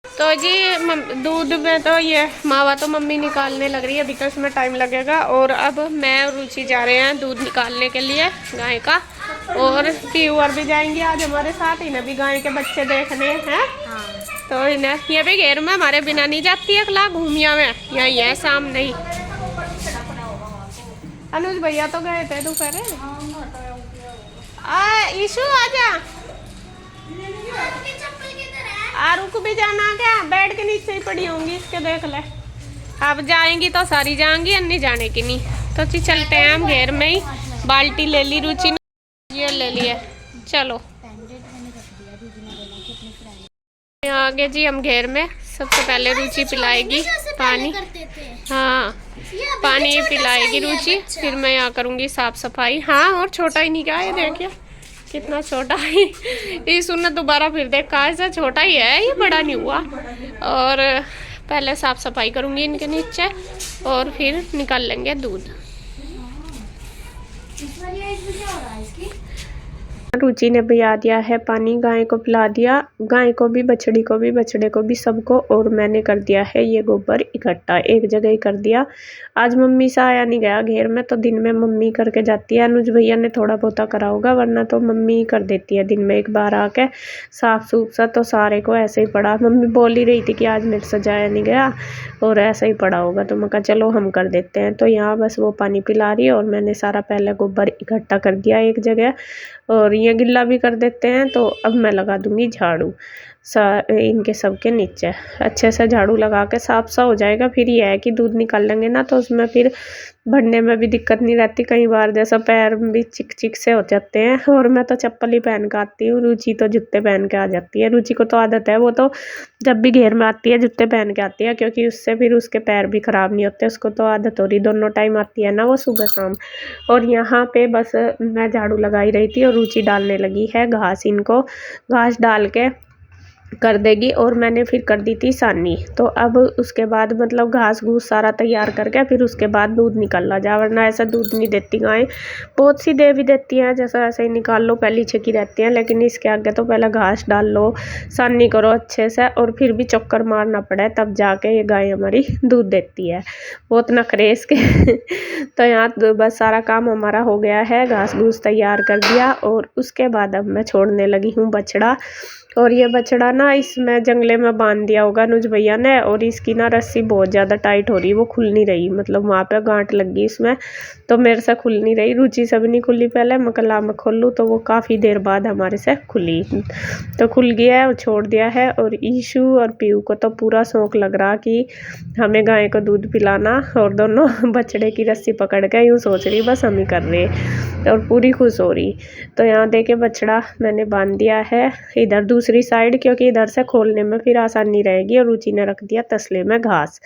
तो जी दूध में तो ये मावा तो मम्मी निकालने लग रही है, अभी तो इसमें टाइम लगेगा। और अब मैं और रुचि जा रहे हैं दूध निकालने के लिए गाय का, और पीयू और भी जाएंगे आज हमारे साथ। इन्हें भी गाय के बच्चे देखने हैं। तो इन्हें ये भी घेर में हमारे बिना नहीं जाती है, खला घूमिया में यही है सामने ही। अनुज भैया तो गए थे दोपहर। ईशु आजा, रुक भी जाना क्या, बेड के नीचे ही पड़ी होंगी इसके, देख ले। अब जाएंगी तो सारी जाएंगी, अन्नी जाने की नहीं। तो चलते हैं हम घेर में ही। बाल्टी ले ली रुचि ने, ये ले लिया, चलो आगे जी। हम घेर में सबसे पहले रुचि पिलाएगी पानी, हाँ पानी पिलाएगी रुचि, फिर मैं यहाँ करूँगी साफ सफाई। हाँ और छोटा ही नहीं क्या, ये देखिए कितना छोटा है। ईशु ने दोबारा फिर देखा, ऐसा छोटा ही है, ये बड़ा नहीं हुआ। और पहले साफ सफाई करूँगी इनके नीचे, और फिर निकाल लेंगे दूध। रुचि ने भिगा दिया है पानी, गाय को पिला दिया, गाय को भी, बछड़ी को भी, बछड़े को भी, सबको। और मैंने कर दिया है ये गोबर इकट्ठा, एक जगह ही कर दिया। आज मम्मी से आया नहीं गया घेर में, तो दिन में मम्मी करके जाती है। अनुज भैया ने थोड़ा बहुत करा होगा, वरना तो मम्मी कर देती है दिन में एक बार आके साफ सूफ सा। तो सारे को ऐसे ही पड़ा, मम्मी बोल ही रही थी कि आज मेरे से जाया नहीं गया और ऐसा ही पड़ा होगा, तो मैं कहा चलो हम कर देते हैं। तो यहाँ बस वो पानी पिला रही है, और मैंने सारा पहले गोबर इकट्ठा कर दिया एक जगह, और ये गिल्ला भी कर देते हैं। तो अब मैं लगा दूंगी झाड़ू इनके सबके नीचे, अच्छे से झाड़ू लगा के साफ सा हो जाएगा। फिर ये है कि दूध निकाल लेंगे ना, तो उसमें फिर भरने में भी दिक्कत नहीं रहती। कई बार जैसा पैर भी चिक चिक से हो जाते हैं, और मैं तो चप्पल ही पहन के आती हूँ, रुचि तो जूते पहन के आ जाती है। रुचि को तो आदत है, वो तो जब भी घेर में आती है जूते पहन के आती है, क्योंकि उससे फिर उसके पैर भी खराब नहीं होते। उसको तो आदत हो रही, दोनों टाइम आती है ना वो, सुबह शाम। और यहाँ पे बस मैं झाड़ू लगाई रही थी, और रुचि डालने लगी है घास। इनको घास डाल के कर देगी, और मैंने फिर कर दी थी सानी। तो अब उसके बाद मतलब घास घूस सारा तैयार करके फिर उसके बाद दूध निकालना जा, वरना ऐसा दूध नहीं देती गाय। बहुत सी दे भी देती हैं, जैसा ऐसे ही निकाल लो पहली छकी रहती हैं, लेकिन इसके आगे तो पहले घास डाल लो, सानी करो अच्छे से, और फिर भी चक्कर मारना पड़े, तब जाके ये गाय हमारी दूध देती है। बहुत नखरे इसके। तो यहाँ बस सारा काम हमारा हो गया है, घास घूस तैयार कर दिया, और उसके बाद अब मैं छोड़ने लगी हूँ बछड़ा। और ये बछड़ा ना इसमें जंगले में बांध दिया होगा अनुज भैया ने, और इसकी ना रस्सी बहुत ज़्यादा टाइट हो रही, वो खुल नहीं रही, मतलब वहाँ पे गांठ लग गई इसमें, तो मेरे से खुल नहीं रही। रुचि से भी नहीं खुली पहले, मैं कला में खोल लूँ, तो वो काफ़ी देर बाद हमारे से खुली। तो खुल गया है और छोड़ दिया है। और ईशु और पीयू को तो पूरा शौक लग रहा कि हमें गाय को दूध पिलाना, और दोनों बछड़े की रस्सी पकड़ के यूँ सोच रही बस हम ही कर रहे, और पूरी खुश हो रही। तो यहाँ देखे बछड़ा मैंने बांध दिया है इधर दूसरी साइड, क्योंकि इधर से खोलने में फिर आसानी रहेगी। और रुचि ने रख दिया तसले में घास।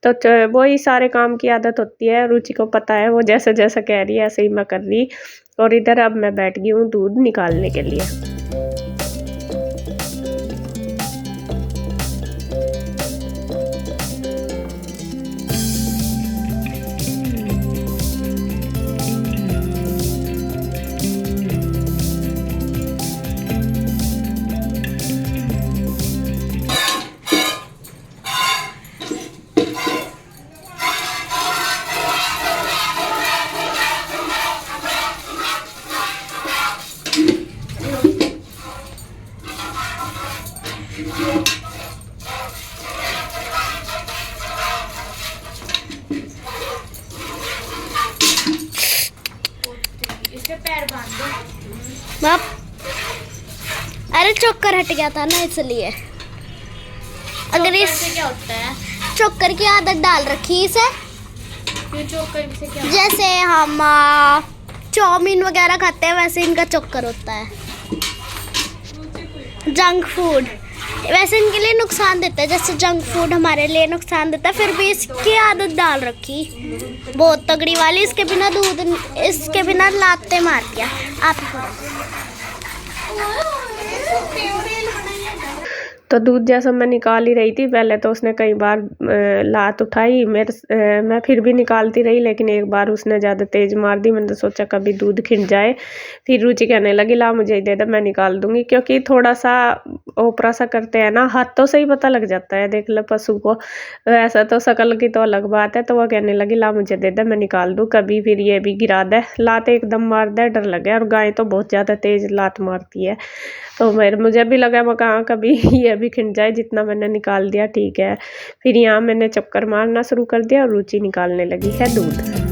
तो वही सारे काम की आदत होती है, रुचि को पता है, वो जैसे जैसे कह रही है ऐसे ही मैं कर रही। और इधर अब मैं बैठ गई हूँ दूध निकालने के लिए। इसके पैर बांध दो। अरे चोकर हट गया था ना, इसलिए। अगर इस क्या होता है, चोकर की आदत डाल रखी इसे। चोकर से क्या, जैसे हम चाउमीन वगैरह खाते हैं वैसे इनका चोकर होता है, जंक फूड। वैसे इनके लिए नुकसान देता है, जैसे जंक फूड हमारे लिए नुकसान देता है, फिर भी इसकी आदत डाल रखी बहुत तगड़ी वाली। इसके बिना दूध, इसके बिना लाते मार दिया। आप तो दूध जैसा मैं निकाल ही रही थी, पहले तो उसने कई बार लात उठाई मैं फिर भी निकालती रही, लेकिन एक बार उसने ज़्यादा तेज़ मार दी। मैंने तो सोचा कभी दूध खिंच जाए। फिर रुचि कहने लगी ला मुझे ही दे दे, मैं निकाल दूंगी, क्योंकि थोड़ा सा ओपरा सा करते हैं ना, हाथों से ही पता लग जाता है देख लो पशु को। ऐसा तो शकल की तो अलग बात है। तो वह कहने लगी ला मुझे दे दे, मैं निकाल दूँ। कभी फिर ये भी गिरा दे, लात एकदम मार दे, डर लगे। और गाय तो बहुत ज़्यादा तेज़ लात मारती है। तो मुझे भी लगा मैं कहाँ कभी ये भी खिंच जाए, जितना मैंने निकाल दिया ठीक है। फिर यहाँ मैंने चक्कर मारना शुरू कर दिया और रुचि निकालने लगी है दूध।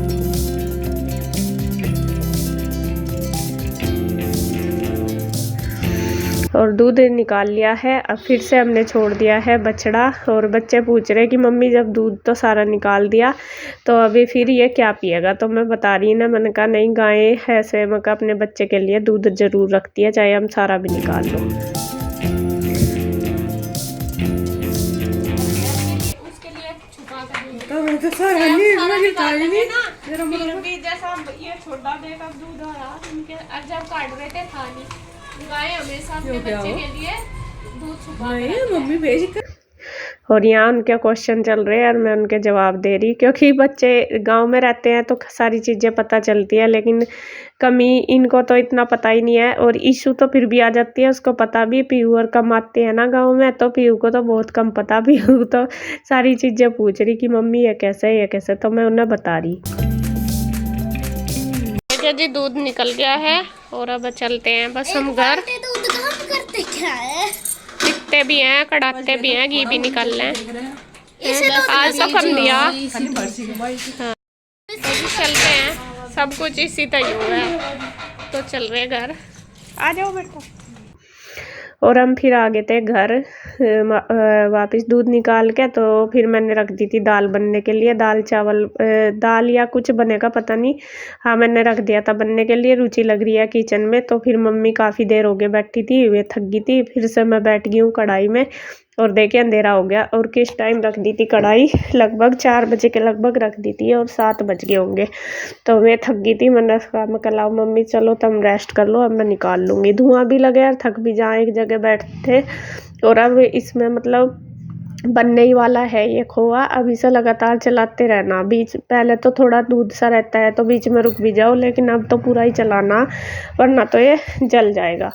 और दूध निकाल लिया है। अब फिर से हमने छोड़ दिया है बछड़ा। और बच्चे पूछ रहे कि मम्मी जब दूध तो सारा निकाल दिया तो अभी फिर ये क्या पिएगा। तो मैं बता रही ना, मैंने कहा नहीं, गाय ऐसे मैं अपने बच्चे के लिए दूध ज़रूर रखती है, चाहे हम सारा भी निकाल लो। तो सारा नहीं जैसा ये छोटा देगा दूध आ रहा उनके, जब काट रहे थे था नहीं, गाय हमेशा अपने बच्चे के लिए दूध छुपा के मम्मी भेज कर। और यहाँ उनके क्वेश्चन चल रहे हैं और मैं उनके जवाब दे रही, क्योंकि बच्चे गांव में रहते हैं तो सारी चीज़ें पता चलती है, लेकिन कमी इनको तो इतना पता ही नहीं है। और इशू तो फिर भी आ जाती है, उसको पता भी। पीहू और कम आते हैं ना गांव में, तो पीहू को तो बहुत कम पता। पीहू तो सारी चीज़ें पूछ रही कि मम्मी ये कैसे ये कैसे, तो मैं उन्हें बता रही। जी दूध निकल गया है और अब चलते हैं बस हम घर। दूध काम करते क्या है? दिखते भी हैं, कड़ाते भी हैं, घी भी निकल रहे हैं। आज तो कम दिया। हाँ, चलते हैं, सब कुछ इसी तरह हुआ है। तो चल रहे घर, आ जाओ बेटा। और हम फिर आ गए थे घर वापस दूध निकाल के। तो फिर मैंने रख दी थी दाल बनने के लिए, दाल चावल दाल या कुछ बनेगा पता नहीं। हाँ, मैंने रख दिया था बनने के लिए। रुचि लग रही है किचन में। तो फिर मम्मी काफ़ी देर हो गई बैठी थी, वे थक गई थी। फिर से मैं बैठ गई हूँ कढ़ाई में। और देखिए अंधेरा हो गया। और किस टाइम रख दी थी कढ़ाई, लगभग 4 बजे के लगभग रख दी थी और 7 बज गए होंगे। तो मैं थक गई थी। मैंने कहा मैं कल आओ मम्मी, चलो तुम रेस्ट कर लो, अब मैं निकाल लूँगी। धुआं भी लगे और थक भी जाए, एक जगह बैठे। और अब इसमें मतलब बनने ही वाला है ये खोआ। अब इसे लगातार चलाते रहना। बीच पहले तो थोड़ा दूध सा रहता है तो बीच में रुक भी जाओ, लेकिन अब तो पूरा ही चलाना, वरना तो ये जल जाएगा।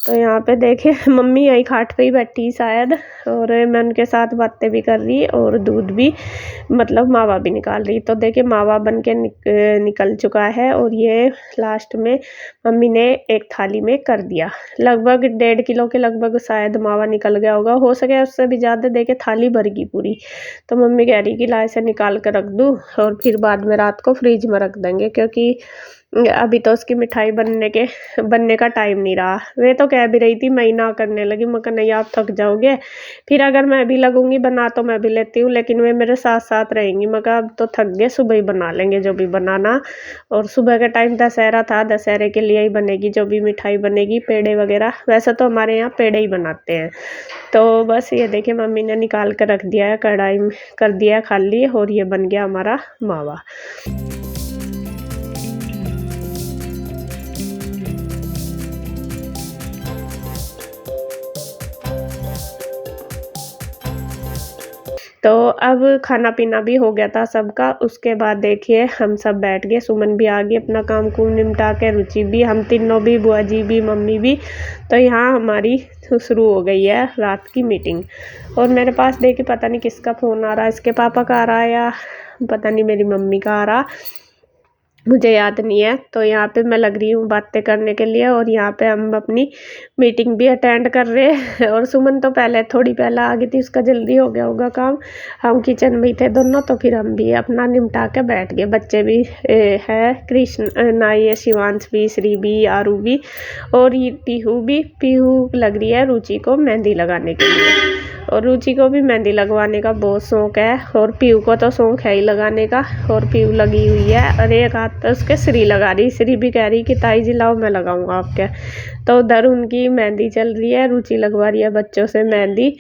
तो यहाँ पे देखिए मम्मी यही खाट पे ही बैठी शायद, और मैं उनके साथ बातें भी कर रही और दूध भी मतलब मावा भी निकाल रही। तो देखिए मावा बन के निकल चुका है। और ये लास्ट में मम्मी ने एक थाली में कर दिया। लगभग 1.5 किलो के लगभग शायद मावा निकल गया होगा, हो सके उससे भी ज़्यादा। देखिए थाली भर गई पूरी। तो मम्मी कह रही कि ला इसे निकाल कर रख दूँ और फिर बाद में रात को फ्रिज में रख देंगे, क्योंकि अभी तो उसकी मिठाई बनने का टाइम नहीं रहा। वे तो कह भी रही थी, मैं ना करने लगी। मैं कहा नहीं आप थक जाओगे, फिर अगर मैं भी लगूंगी बना तो मैं भी लेती हूँ, लेकिन वे मेरे साथ साथ रहेंगी। मैं कहा अब तो थक गए, सुबह ही बना लेंगे जो भी बनाना। और सुबह के टाइम दशहरा था, दशहरे के लिए ही बनेगी जो भी मिठाई बनेगी, पेड़े वगैरह। वैसे तो हमारे यहाँ पेड़े ही बनाते हैं। तो बस ये देखिए मम्मी ने निकाल कर रख दिया है, कढ़ाई में कर दिया खाली, और ये बन गया हमारा मावा। तो अब खाना पीना भी हो गया था सबका। उसके बाद देखिए हम सब बैठ गए, सुमन भी आ गई अपना काम कुम निपटा के, रुचि भी, हम तीनों भी, बुआ जी भी, मम्मी भी। तो यहाँ हमारी शुरू हो गई है रात की मीटिंग। और मेरे पास देखिए पता नहीं किसका फ़ोन आ रहा है, इसके पापा का आ रहा है या पता नहीं मेरी मम्मी का आ रहा, मुझे याद नहीं है। तो यहाँ पे मैं लग रही हूँ बातें करने के लिए, और यहाँ पे हम अपनी मीटिंग भी अटेंड कर रहे हैं। और सुमन तो थोड़ी पहले आ गई थी, उसका जल्दी हो गया होगा काम। हम किचन में ही थे दोनों, तो फिर हम भी अपना निपटा के बैठ गए। बच्चे भी है, कृष्ण ना, ये शिवांश भी, श्री भी, आरू भी, और ये पीहू भी। पीहू लग रही है रुचि को मेहंदी लगाने के लिए, और रुचि को भी मेहंदी लगवाने का बहुत शौक है, और पीहू को तो शौक है ही लगाने का। और पीहू लगी हुई है, और एक हाथ पे उसके श्री लगा रही। श्री भी कह रही कि ताई जी लाओ मैं लगाऊंगा आपके। तो उधर उनकी मेहंदी चल रही है, रुचि लगवा रही है बच्चों से मेहंदी।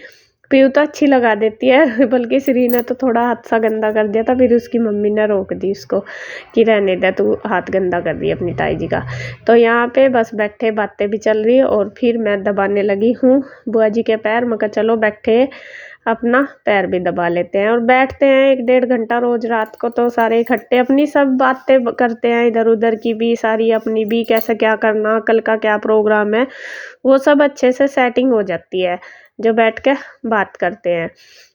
पीयू तो अच्छी लगा देती है, बल्कि श्री ने तो थोड़ा हाथ सा गंदा कर दिया था, फिर उसकी मम्मी ने रोक दी उसको कि रहने दे, तू हाथ गंदा कर दी अपनी ताई जी का। तो यहाँ पे बस बैठे बातें भी चल रही है और फिर मैं दबाने लगी हूँ बुआ जी के पैर। मैं कहा चलो बैठे अपना पैर भी दबा लेते हैं, और बैठते हैं 1-1.5 घंटा रोज रात को, तो सारे इकट्ठे अपनी सब बातें करते हैं, इधर उधर की भी सारी, अपनी भी, कैसे क्या करना, कल का क्या प्रोग्राम है, वो सब अच्छे से सेटिंग हो जाती है जो बैठ के बात करते हैं।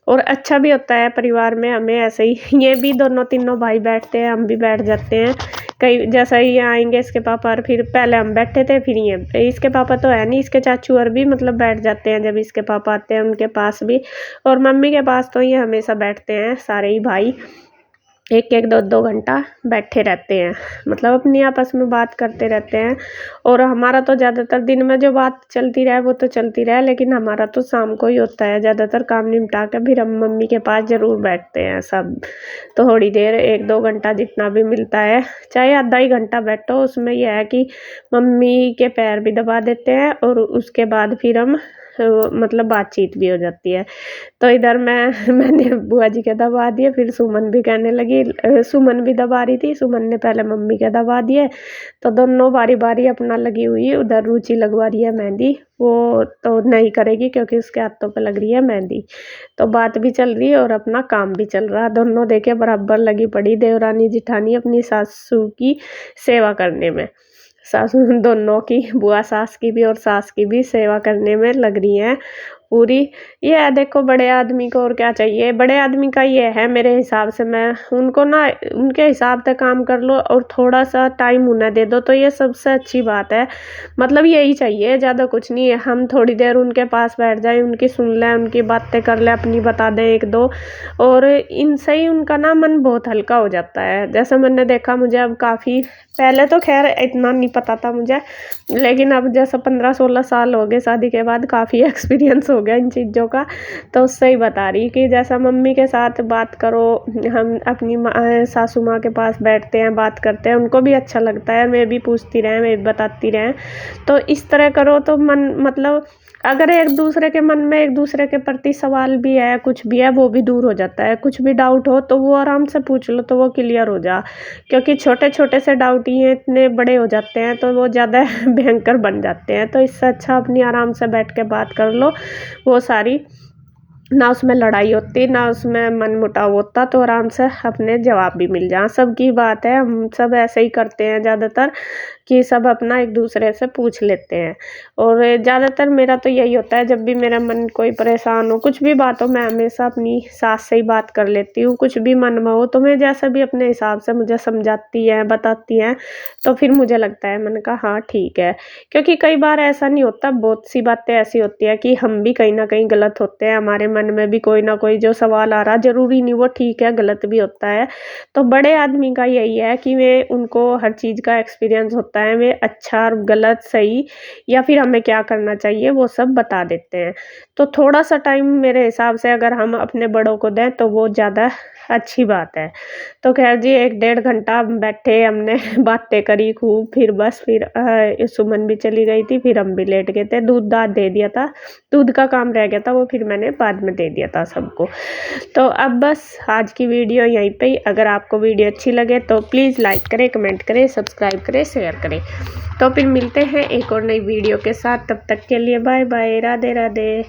और अच्छा भी होता है परिवार में, हमें ऐसे ही ये भी दोनों तीनों भाई बैठते हैं, हम भी बैठ जाते हैं। कई जैसा ही आएंगे इसके पापा, और फिर पहले हम बैठे थे, फिर ये इसके पापा तो है नहीं, इसके चाचू और भी मतलब बैठ जाते हैं जब इसके पापा आते हैं उनके पास भी। और मम्मी के पास तो ये हमेशा बैठते हैं सारे ही भाई, 1-1, 2-2 घंटा बैठे रहते हैं, मतलब अपनी आपस में बात करते रहते हैं। और हमारा तो ज़्यादातर दिन में जो बात चलती रहे वो तो चलती रहे, लेकिन हमारा तो शाम को ही होता है ज़्यादातर काम निपटा के, फिर हम मम्मी के पास ज़रूर बैठते हैं सब। तो थोड़ी देर 1-2 घंटा जितना भी मिलता है, चाहे आधा ही घंटा बैठो, उसमें यह है कि मम्मी के पैर भी दबा देते हैं और उसके बाद फिर हम मतलब बातचीत भी हो जाती है। तो इधर मैंने बुआ जी के दबा दिए, फिर सुमन भी कहने लगी, सुमन भी दबा रही थी, सुमन ने पहले मम्मी के दबा दिए, तो दोनों बारी बारी अपना लगी हुई। उधर रुचि लगवा रही है मेहंदी, वो तो नहीं करेगी क्योंकि उसके हाथों पे लग रही है मेहंदी। तो बात भी चल रही है और अपना काम भी चल रहा है, दोनों देखे बराबर लगी पड़ी देवरानी जिठानी अपनी सासू की सेवा करने में। सासू दोनों की, बुआ सास की भी और सास की भी सेवा करने में लग रही हैं पूरी। ये है देखो, बड़े आदमी को और क्या चाहिए, बड़े आदमी का ये है मेरे हिसाब से, मैं उनको ना उनके हिसाब से काम कर लो और थोड़ा सा टाइम उन्हें दे दो, तो ये सबसे अच्छी बात है। मतलब यही चाहिए, ज़्यादा कुछ नहीं है। हम थोड़ी देर उनके पास बैठ जाएं, उनकी सुन लें, उनकी बातें कर लें, अपनी बता दें 1-2, और इनसे ही उनका ना मन बहुत हल्का हो जाता है। जैसे मैंने देखा, मुझे अब काफ़ी, पहले तो खैर इतना नहीं पता था मुझे, लेकिन अब जैसे 15-16 साल हो गए शादी के बाद, काफ़ी एक्सपीरियंस हो गया इन चीज़ों का। तो उससे ही बता रही कि जैसा मम्मी के साथ बात करो, हम अपनी सासू माँ के पास बैठते हैं, बात करते हैं, उनको भी अच्छा लगता है, मैं भी पूछती रहें, मैं भी बताती रहें। तो इस तरह करो तो मन, मतलब अगर एक दूसरे के मन में एक दूसरे के प्रति सवाल भी है, कुछ भी है, वो भी दूर हो जाता है। कुछ भी डाउट हो तो वो आराम से पूछ लो, तो वो क्लियर हो जा, क्योंकि छोटे छोटे से डाउट ही हैं, इतने बड़े हो जाते हैं तो वो ज़्यादा भयंकर बन जाते हैं। तो इससे अच्छा अपनी आराम से बैठ के बात कर लो, वो सारी, ना उसमें लड़ाई होती, ना उसमें मनमुटाव होता, तो आराम से अपने जवाब भी मिल जाए। सबकी बात है, हम सब ऐसे ही करते हैं ज़्यादातर, कि सब अपना एक दूसरे से पूछ लेते हैं। और ज़्यादातर मेरा तो यही होता है, जब भी मेरा मन कोई परेशान हो, कुछ भी बात हो, मैं हमेशा अपनी सास से ही बात कर लेती हूँ। कुछ भी मन में हो तो मैं जैसे भी अपने हिसाब से मुझे समझाती हैं, बताती हैं, तो फिर मुझे लगता है, मैंने कहा हाँ ठीक है। क्योंकि कई बार ऐसा नहीं होता, बहुत सी बातें ऐसी होती है कि हम भी कहीं ना कहीं गलत होते हैं, हमारे मन में भी कोई ना कोई जो सवाल आ रहा, ज़रूरी नहीं वो ठीक है, गलत भी होता है। तो बड़े आदमी का यही है कि वे, उनको हर चीज़ का एक्सपीरियंस होता है, वे अच्छा और गलत, सही या फिर हमें क्या करना चाहिए वो सब बता देते हैं। तो थोड़ा सा टाइम मेरे हिसाब से अगर हम अपने बड़ों को दें तो वो ज़्यादा अच्छी बात है। तो खैर जी, 1-1.5 घंटा बैठे, हमने बातें करी खूब, फिर बस फिर सुमन भी चली गई थी, फिर हम भी लेट गए थे। दूध दाद दे दिया था, दूध का काम रह गया था, वो फिर मैंने बाद में दे दिया था सबको। तो अब बस आज की वीडियो यहीं पे ही। अगर आपको वीडियो अच्छी लगे तो प्लीज़ लाइक करें, कमेंट करें, सब्सक्राइब करें, शेयर करें। तो फिर मिलते हैं एक और नई वीडियो के साथ, तब तक के लिए बाय बाय, राधे राधे।